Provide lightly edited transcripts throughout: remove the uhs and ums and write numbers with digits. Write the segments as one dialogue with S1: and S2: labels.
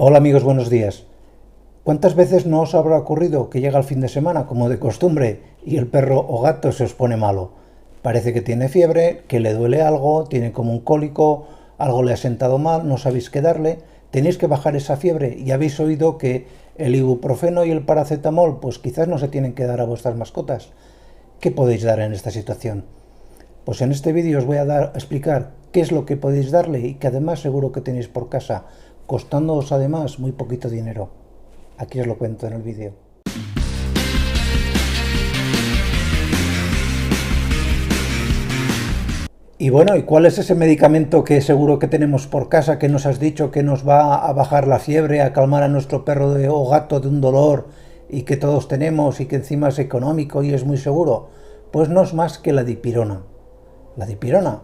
S1: Hola amigos, buenos días. ¿Cuántas veces no os habrá ocurrido que llega el fin de semana, como de costumbre, y el perro o gato se os pone malo? Parece que tiene fiebre, que le duele algo, tiene como un cólico, algo le ha sentado mal, no sabéis qué darle, tenéis que bajar esa fiebre y habéis oído que el ibuprofeno y el paracetamol pues quizás no se tienen que dar a vuestras mascotas. ¿Qué podéis dar en esta situación? Pues en este vídeo os voy a explicar qué es lo que podéis darle y que además seguro que tenéis por casa, costándoos además muy poquito dinero. Aquí os lo cuento en el vídeo. Y bueno, ¿y cuál es ese medicamento que seguro que tenemos por casa que nos has dicho que nos va a bajar la fiebre, a calmar a nuestro perro o gato de un dolor y que todos tenemos y que encima es económico y es muy seguro? Pues no es más que la dipirona. La dipirona.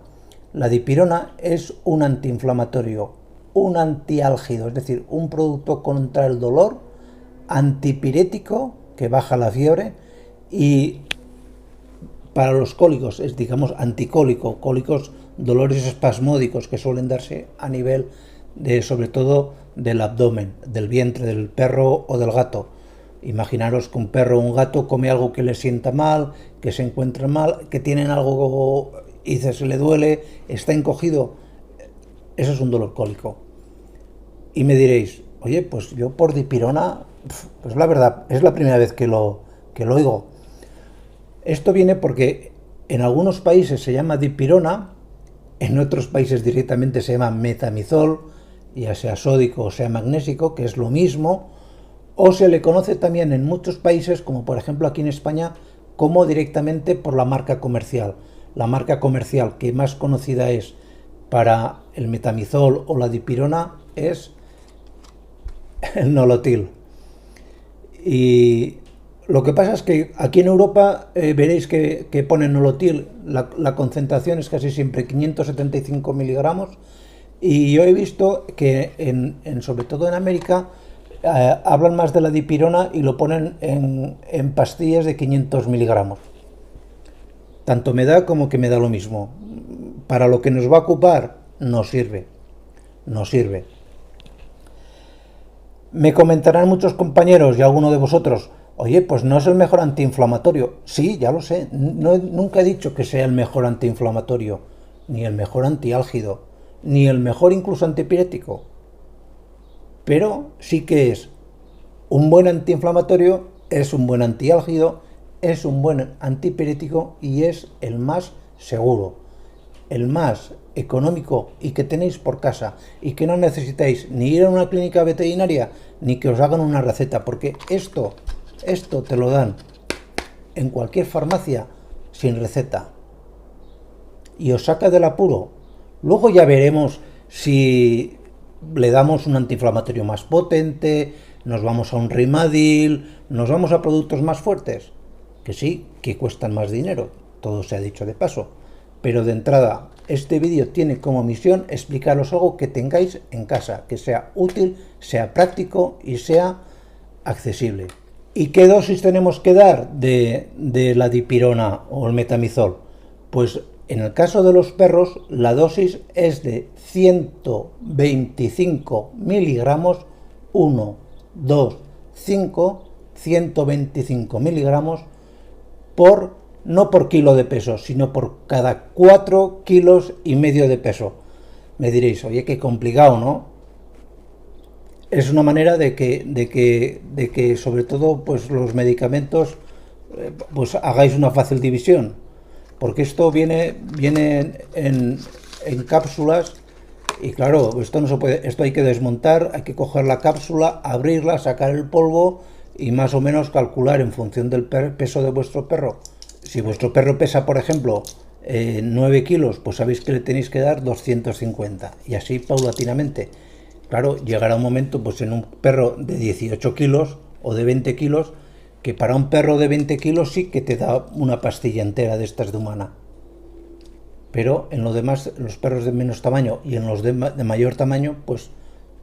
S1: La dipirona es un antiinflamatorio, un antiálgido, es decir, un producto contra el dolor, antipirético que baja la fiebre y para los cólicos es, digamos, anticólico, cólicos, dolores espasmódicos que suelen darse a nivel de, sobre todo, del abdomen, del vientre del perro o del gato. Imaginaros que un perro o un gato come algo que le sienta mal, que se encuentra mal, que tienen algo y se le duele, está encogido. Eso es un dolor cólico. Y me diréis, oye, pues yo por dipirona, pues la verdad, es la primera vez que lo oigo. Esto viene porque en algunos países se llama dipirona, en otros países directamente se llama metamizol, ya sea sódico o sea magnésico, que es lo mismo, o se le conoce también en muchos países, como por ejemplo aquí en España, como directamente por la marca comercial. La marca comercial que más conocida es para el metamizol o la dipirona es el nolotil. Y lo que pasa es que aquí en Europa veréis que pone nolotil, la concentración es casi siempre 575 miligramos, y yo he visto que sobre todo en América hablan más de la dipirona y lo ponen en pastillas de 500 miligramos. Tanto me da como que me da lo mismo. Para lo que nos va a ocupar, no sirve. No sirve. Me comentarán muchos compañeros y alguno de vosotros, oye, pues no es el mejor antiinflamatorio. Sí, ya lo sé, nunca he dicho que sea el mejor antiinflamatorio, ni el mejor antiálgido, ni el mejor incluso antipirético. Pero sí que es un buen antiinflamatorio, es un buen antiálgido, es un buen antipirético y es el más seguro, el más económico y que tenéis por casa y que no necesitáis ni ir a una clínica veterinaria ni que os hagan una receta, porque esto te lo dan en cualquier farmacia sin receta y os saca del apuro. Luego ya veremos si le damos un antiinflamatorio más potente, nos vamos a un Rimadil, nos vamos a productos más fuertes, que sí, que cuestan más dinero, todo se ha dicho de paso. Pero de entrada, este vídeo tiene como misión explicaros algo que tengáis en casa, que sea útil, sea práctico y sea accesible. ¿Y qué dosis tenemos que dar de la dipirona o el metamizol? Pues en el caso de los perros, la dosis es de 125 miligramos, 1, 2, 5, 125 miligramos no por kilo de peso, sino por cada 4 kilos y medio de peso. Me diréis, oye, qué complicado, ¿no? Es una manera de que sobre todo pues los medicamentos pues hagáis una fácil división, porque esto viene en cápsulas y claro, esto no se puede, esto hay que desmontar, hay que coger la cápsula, abrirla, sacar el polvo y más o menos calcular en función del peso de vuestro perro. Si vuestro perro pesa, por ejemplo, 9 kilos, pues sabéis que le tenéis que dar 250 y así paulatinamente. Claro, llegará un momento pues en un perro de 18 kilos o de 20 kilos, que para un perro de 20 kilos sí que te da una pastilla entera de estas de humana. Pero en los demás, los perros de menos tamaño y en los de mayor tamaño, pues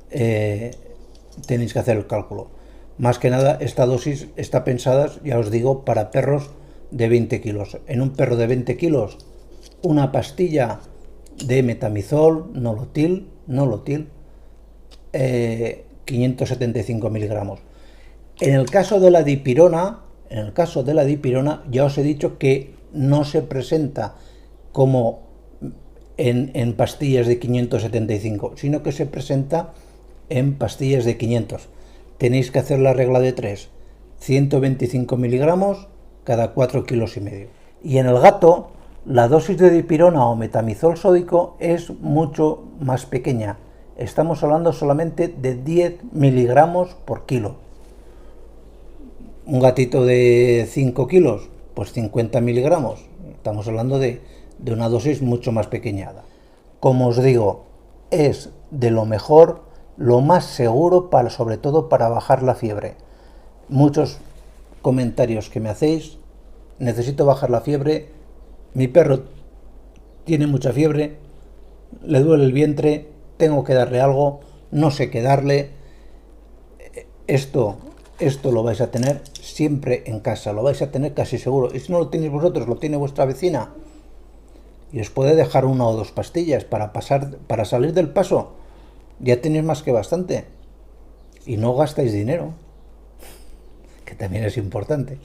S1: tenéis que hacer el cálculo. Más que nada, esta dosis está pensada, ya os digo, para perros de 20 kilos. En un perro de 20 kilos, una pastilla de metamizol, nolotil, 575 miligramos. En el caso de la dipirona, ya os he dicho que no se presenta como en pastillas de 575, sino que se presenta en pastillas de 500. Tenéis que hacer la regla de 3, 125 miligramos cada 4 kilos y medio. Y en el gato, la dosis de dipirona o metamizol sódico es mucho más pequeña. Estamos hablando solamente de 10 miligramos por kilo. Un gatito de 5 kilos, pues 50 miligramos. Estamos hablando de una dosis mucho más pequeña. Como os digo, es de lo mejor, lo más seguro, sobre todo para bajar la fiebre. Muchos comentarios que me hacéis: necesito bajar la fiebre, mi perro tiene mucha fiebre, le duele el vientre, tengo que darle algo, no sé qué darle. Esto lo vais a tener siempre en casa, lo vais a tener casi seguro. Y si no lo tenéis vosotros, lo tiene vuestra vecina. Y os puede dejar 1 o 2 pastillas para salir del paso. Ya tenéis más que bastante. Y no gastáis dinero, que también es importante.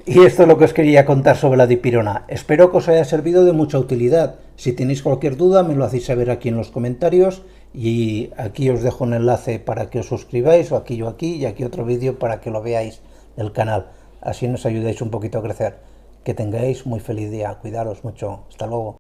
S1: Y esto es lo que os quería contar sobre la dipirona. Espero que os haya servido de mucha utilidad. Si tenéis cualquier duda, me lo hacéis saber aquí en los comentarios. Y aquí os dejo un enlace para que os suscribáis, o aquí y aquí otro vídeo para que lo veáis del canal. Así nos ayudáis un poquito a crecer. Que tengáis muy feliz día. Cuidaros mucho. Hasta luego.